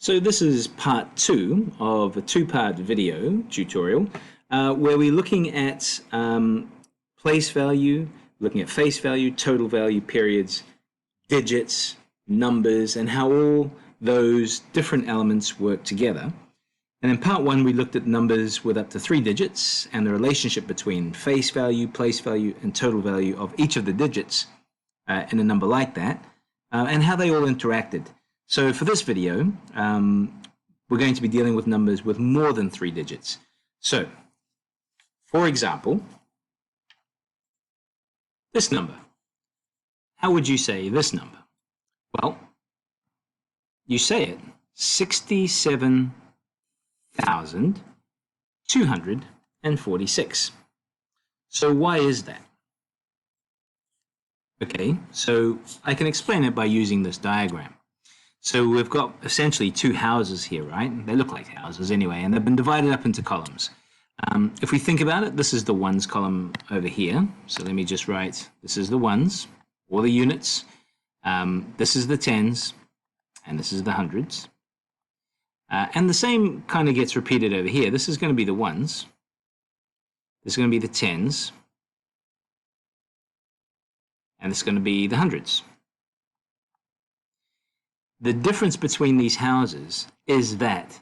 So this is part 2 of a two-part video tutorial where we're looking at place value, looking at face value, total value, periods, digits, numbers, and how all those different elements work together. And in part 1 we looked at numbers with up to 3 digits and the relationship between face value, place value, and total value of each of the digits in a number like that, and how they all interacted. So for this video, we're going to be dealing with numbers with more than 3 digits. So, for example, this number. How would you say this number? Well, you say it 67,246. So why is that? Okay, so I can explain it by using this diagram. So we've got essentially 2 houses here, right? They look like houses anyway, and they've been divided up into columns. If we think about it, this is the ones column over here. So let me just write, this is the ones, or the units. This is the tens, and this is the hundreds. And the same kind of gets repeated over here. This is going to be the ones. This is going to be the tens. And this is going to be the hundreds. The difference between these houses is that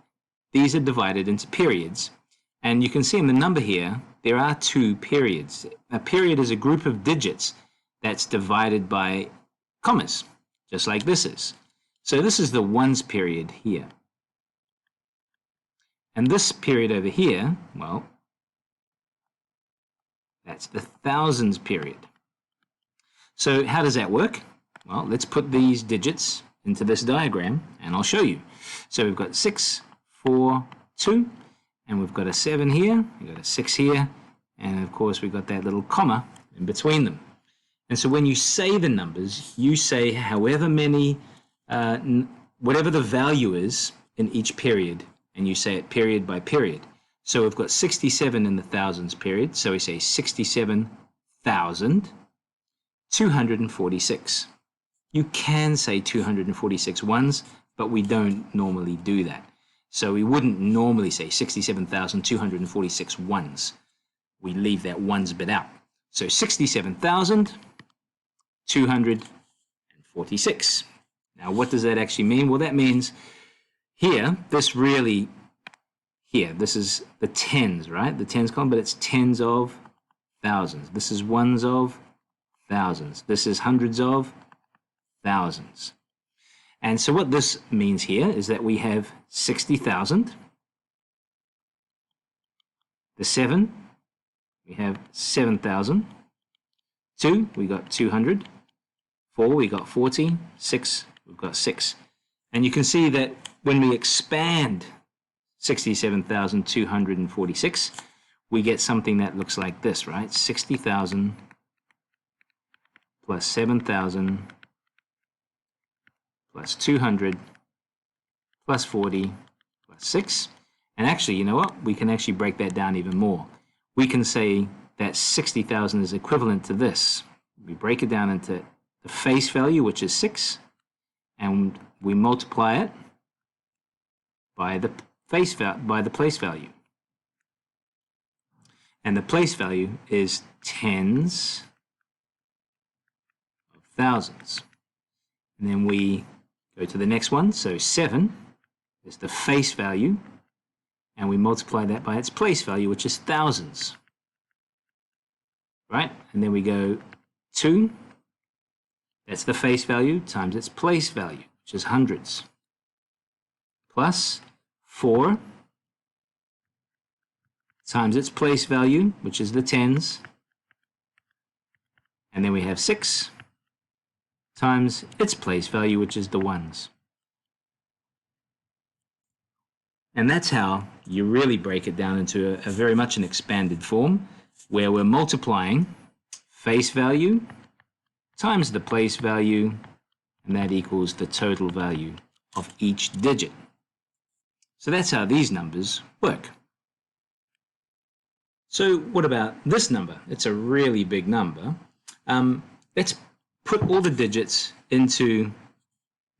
these are divided into periods. And you can see in the number here, there are 2 periods. A period is a group of digits that's divided by commas, just like this is. So this is the ones period here. And this period over here, well, that's the thousands period. So how does that work? Well, let's put these digits into this diagram and I'll show you. So we've got 6, 4, 2, and we've got a 7 here, we've got a 6 here, and of course we've got that little comma in between them. And so when you say the numbers, you say however many, whatever the value is in each period, and you say it period by period. So we've got 67 in the thousands period, so we say 67,246. You can say 246 ones, but we don't normally do that. So we wouldn't normally say 67,246 ones. We leave that ones bit out. So 67,246. Now what does that actually mean? Well, that means here, this is the tens, right? The tens column, but it's tens of thousands. This is ones of thousands. This is hundreds of thousands. And so what this means here is that we have 60,000. The 7, we have 7,000. 2, we got 200. 4, we got 40. 6, we've got 6. And you can see that when we expand 67,246, we get something that looks like this, right? 60,000 plus 7,000 plus 200 plus 40 plus 6. And actually, you know what? We can actually break that down even more. We can say that 60,000 is equivalent to this. We break it down into the face value, which is 6, and we multiply it by the place value. And the place value is tens of thousands. And then we go to the next one. So 7 is the face value, and we multiply that by its place value, which is thousands. Right? And then we go 2, that's the face value, times its place value, which is hundreds, plus 4 times its place value, which is the tens, and then we have 6 times its place value, which is the ones. And that's how you really break it down into a very much an expanded form, where we're multiplying face value times the place value, and that equals the total value of each digit. So that's how these numbers work. So what about this number? It's a really big number. Let's put all the digits into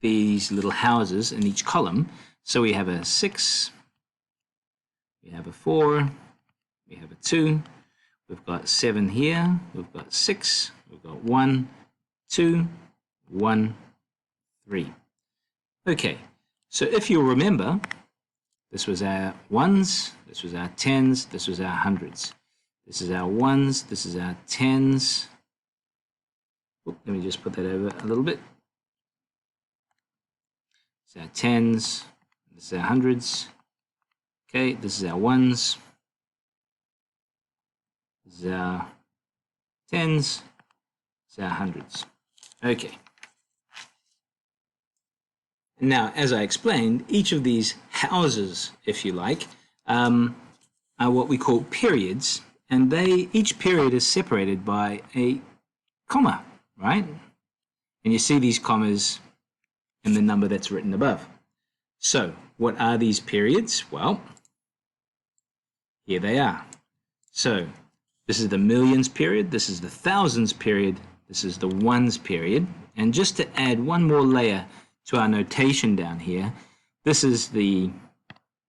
these little houses in each column. So we have a 6, we have a 4, we have a 2, we've got 7 here, we've got 6, we've got 1, 2, 1, 3. Okay, so if you remember, this was our ones, this was our tens, this was our hundreds. This is our ones, this is our tens. Oop, let me just put that over a little bit. This is our tens, this is our hundreds. Okay, this is our ones. This is our tens, this is our hundreds. Okay. Now, as I explained, each of these houses, if you like, are what we call periods, and each period is separated by a comma, right? And you see these commas in the number that's written above. So, what are these periods? Well, here they are. So, this is the millions period, this is the thousands period, this is the ones period, and just to add one more layer to our notation down here, this is the,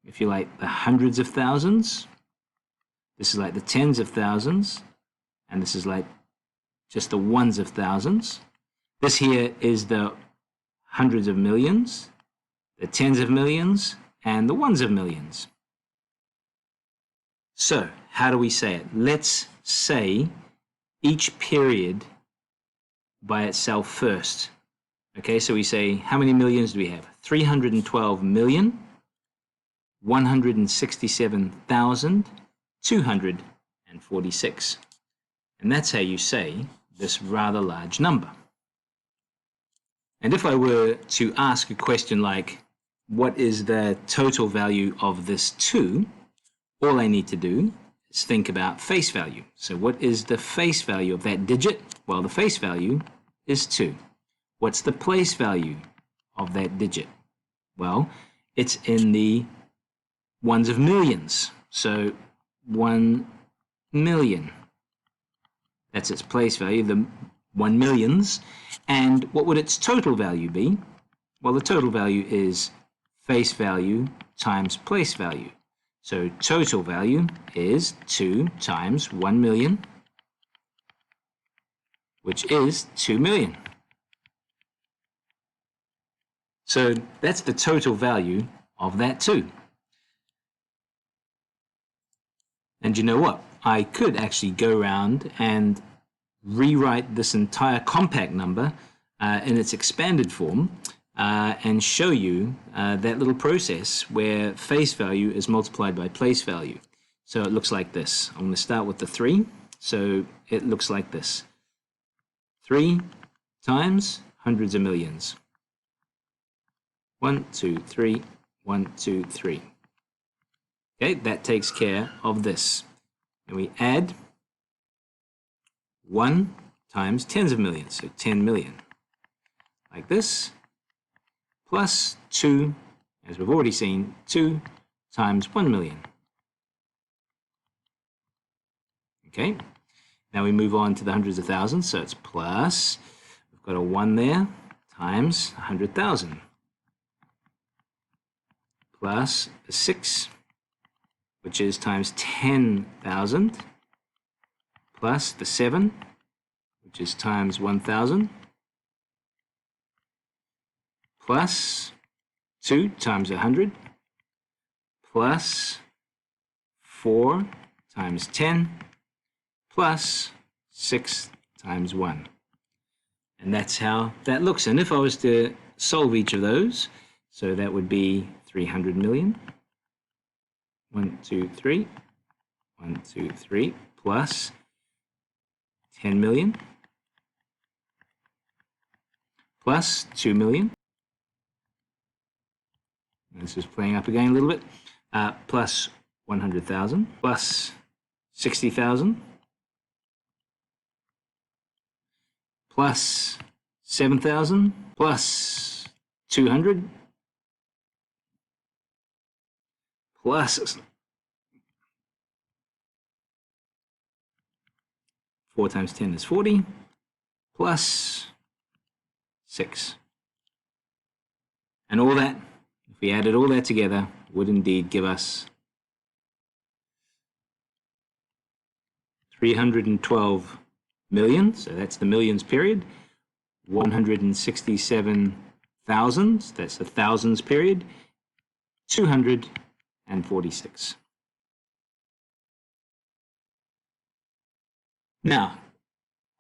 if you like, the hundreds of thousands. This is like the tens of thousands, and this is like just the ones of thousands. This here is the hundreds of millions, the tens of millions, and the ones of millions. So, how do we say it? Let's say each period by itself first. Okay, so we say, how many millions do we have? 312,167,246. And that's how you say this rather large number. And if I were to ask a question like, what is the total value of this 2? All I need to do is think about face value. So what is the face value of that digit? Well, the face value is 2. What's the place value of that digit? Well, it's in the ones of millions. So 1 million. That's its place value, the 1 millions. And what would its total value be? Well, the total value is face value times place value. So total value is 2 times 1 million, which is 2 million. So that's the total value of that 2. And you know what? I could actually go around and rewrite this entire compact number in its expanded form and show you that little process where face value is multiplied by place value. So it looks like this. I'm going to start with the 3. So it looks like this. 3 times hundreds of millions. 1, 2, 3, 1, 2, 3. Okay, that takes care of this. And we add 1 times tens of millions, so 10 million. Like this, plus 2, as we've already seen, 2 times 1 million. Okay, now we move on to the hundreds of thousands, so it's plus, we've got a 1 there, times 100,000. Plus the 6, which is times 10,000, plus the 7, which is times 1,000, plus 2 times 100, plus 4 times 10, plus 6 times 1. And that's how that looks. And if I was to solve each of those, so that would be 300 million. 1, 2, 3. 1, 2, 3. Plus 10 million. Plus 2 million. This is playing up again a little bit. Plus 100,000. Plus 60,000. Plus 7,000. Plus 200. Plus 4 times 10 is 40, plus 6. And all that, if we added all that together, would indeed give us 312 million, so that's the millions period, 167,000, that's the thousands period, 246. Now,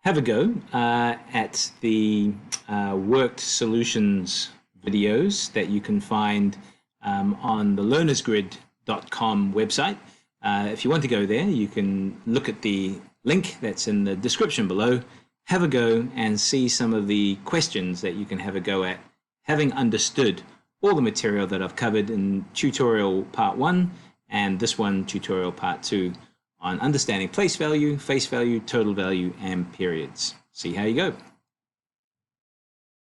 have a go at the worked solutions videos that you can find on the learnersgrid.com website. If you want to go there, you can look at the link that's in the description below, have a go and see some of the questions that you can have a go at, having understood all the material that I've covered in tutorial part 1 and this one, tutorial part 2, on understanding place value, face value, total value, and periods. See how you go.